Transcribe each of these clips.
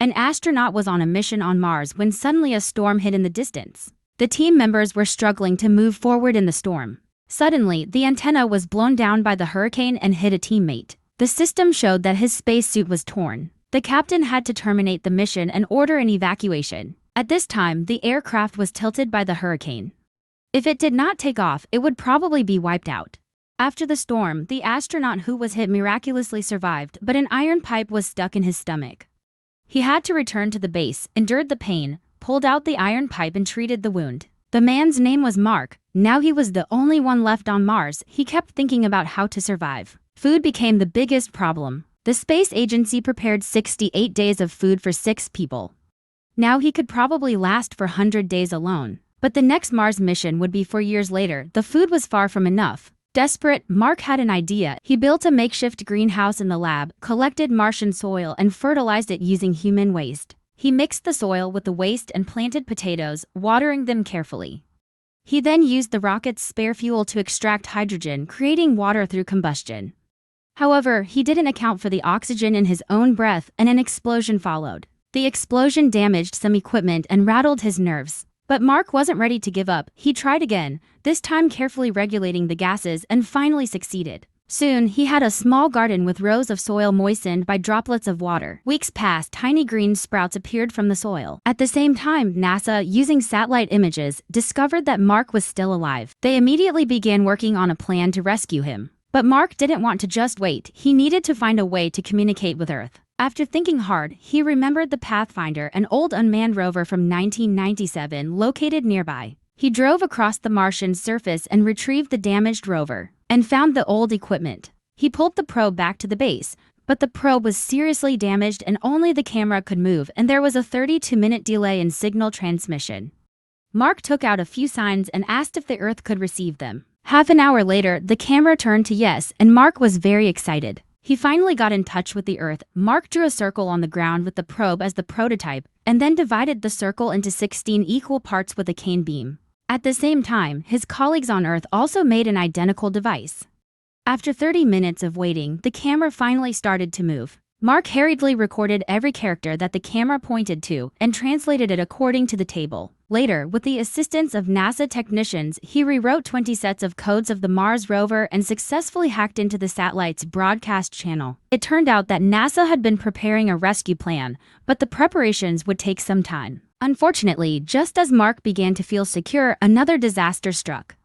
An astronaut was on a mission on Mars when suddenly a storm hit in the distance. The team members were struggling to move forward in the storm. Suddenly, the antenna was blown down by the hurricane and hit a teammate. The system showed that his spacesuit was torn. The captain had to terminate the mission and order an evacuation. At this time, the aircraft was tilted by the hurricane. If it did not take off, it would probably be wiped out. After the storm, the astronaut who was hit miraculously survived, but an iron pipe was stuck in his stomach. He had to return to the base, endured the pain, pulled out the iron pipe and treated the wound. The man's name was Mark. Now he was the only one left on Mars. He kept thinking about how to survive. Food became the biggest problem. The space agency prepared 68 days of food for 6 people. Now he could probably last for 100 days alone. But the next Mars mission would be 4 years later. The food was far from enough. Desperate, Mark had an idea. He built a makeshift greenhouse in the lab, collected Martian soil and fertilized it using human waste. He mixed the soil with the waste and planted potatoes, watering them carefully. He then used the rocket's spare fuel to extract hydrogen, creating water through combustion. However, he didn't account for the oxygen in his own breath, and an explosion followed. The explosion damaged some equipment and rattled his nerves. But Mark wasn't ready to give up. He tried again, this time carefully regulating the gases, and finally succeeded. Soon, he had a small garden with rows of soil moistened by droplets of water. Weeks passed, tiny green sprouts appeared from the soil. At the same time, NASA, using satellite images, discovered that Mark was still alive. They immediately began working on a plan to rescue him. But Mark didn't want to just wait. He needed to find a way to communicate with Earth. After thinking hard, he remembered the Pathfinder, an old unmanned rover from 1997 located nearby. He drove across the Martian surface and retrieved the damaged rover, and found the old equipment. He pulled the probe back to the base, but the probe was seriously damaged and only the camera could move, and there was a 32-minute delay in signal transmission. Mark took out a few signs and asked if the Earth could receive them. Half an hour later, the camera turned to yes, and Mark was very excited. He finally got in touch with the Earth. Mark drew a circle on the ground with the probe as the prototype, and then divided the circle into 16 equal parts with a cane beam. At the same time, his colleagues on Earth also made an identical device. After 30 minutes of waiting, the camera finally started to move. Mark hurriedly recorded every character that the camera pointed to and translated it according to the table. Later, with the assistance of NASA technicians, he rewrote 20 sets of codes of the Mars rover and successfully hacked into the satellite's broadcast channel. It turned out that NASA had been preparing a rescue plan, but the preparations would take some time. Unfortunately, just as Mark began to feel secure, another disaster struck.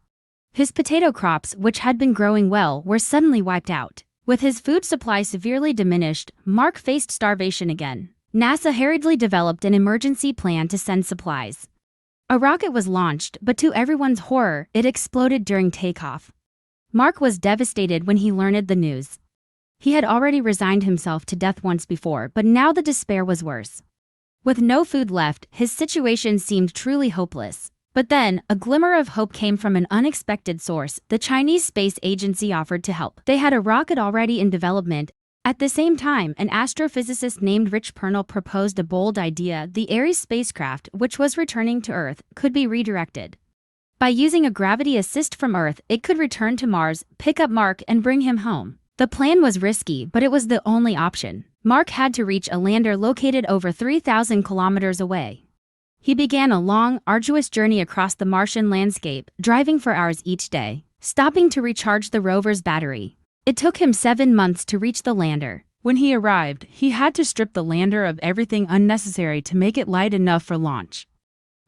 His potato crops, which had been growing well, were suddenly wiped out. With his food supply severely diminished, Mark faced starvation again. NASA hurriedly developed an emergency plan to send supplies. A rocket was launched, but to everyone's horror, it exploded during takeoff. Mark was devastated when he learned the news. He had already resigned himself to death once before, but now the despair was worse. With no food left, his situation seemed truly hopeless. But then, a glimmer of hope came from an unexpected source. The Chinese Space Agency offered to help. They had a rocket already in development. At the same time, an astrophysicist named Rich Pernell proposed a bold idea. The Ares spacecraft, which was returning to Earth, could be redirected. By using a gravity assist from Earth, it could return to Mars, pick up Mark, and bring him home. The plan was risky, but it was the only option. Mark had to reach a lander located over 3,000 kilometers away. He began a long, arduous journey across the Martian landscape, driving for hours each day, stopping to recharge the rover's battery. It took him 7 months to reach the lander. When he arrived, he had to strip the lander of everything unnecessary to make it light enough for launch.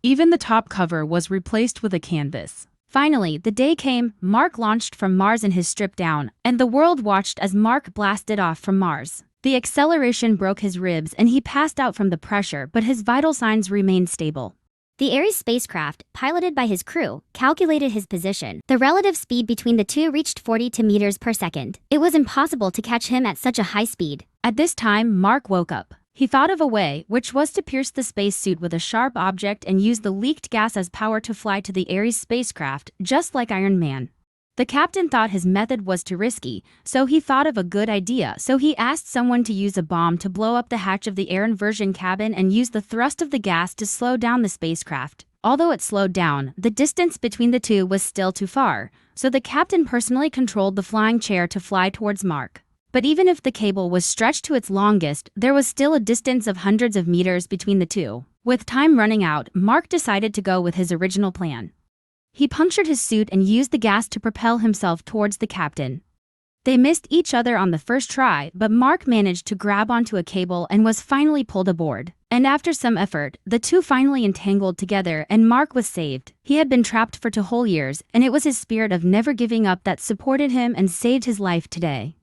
Even the top cover was replaced with a canvas. Finally, the day came. Mark launched from Mars in his stripped-down, and the world watched as Mark blasted off from Mars. The acceleration broke his ribs and he passed out from the pressure, but his vital signs remained stable. The Ares spacecraft, piloted by his crew, calculated his position. The relative speed between the two reached 42 meters per second. It was impossible to catch him at such a high speed. At this time, Mark woke up. He thought of a way, which was to pierce the spacesuit with a sharp object and use the leaked gas as power to fly to the Ares spacecraft, just like Iron Man. The captain thought his method was too risky, so he thought of a good idea. So he asked someone to use a bomb to blow up the hatch of the air inversion cabin and use the thrust of the gas to slow down the spacecraft. Although it slowed down, the distance between the two was still too far, so the captain personally controlled the flying chair to fly towards Mark. But even if the cable was stretched to its longest, there was still a distance of hundreds of meters between the two. With time running out, Mark decided to go with his original plan. He punctured his suit and used the gas to propel himself towards the captain. They missed each other on the first try, but Mark managed to grab onto a cable and was finally pulled aboard. And after some effort, the two finally entangled together and Mark was saved. He had been trapped for 2 whole years, and it was his spirit of never giving up that supported him and saved his life today.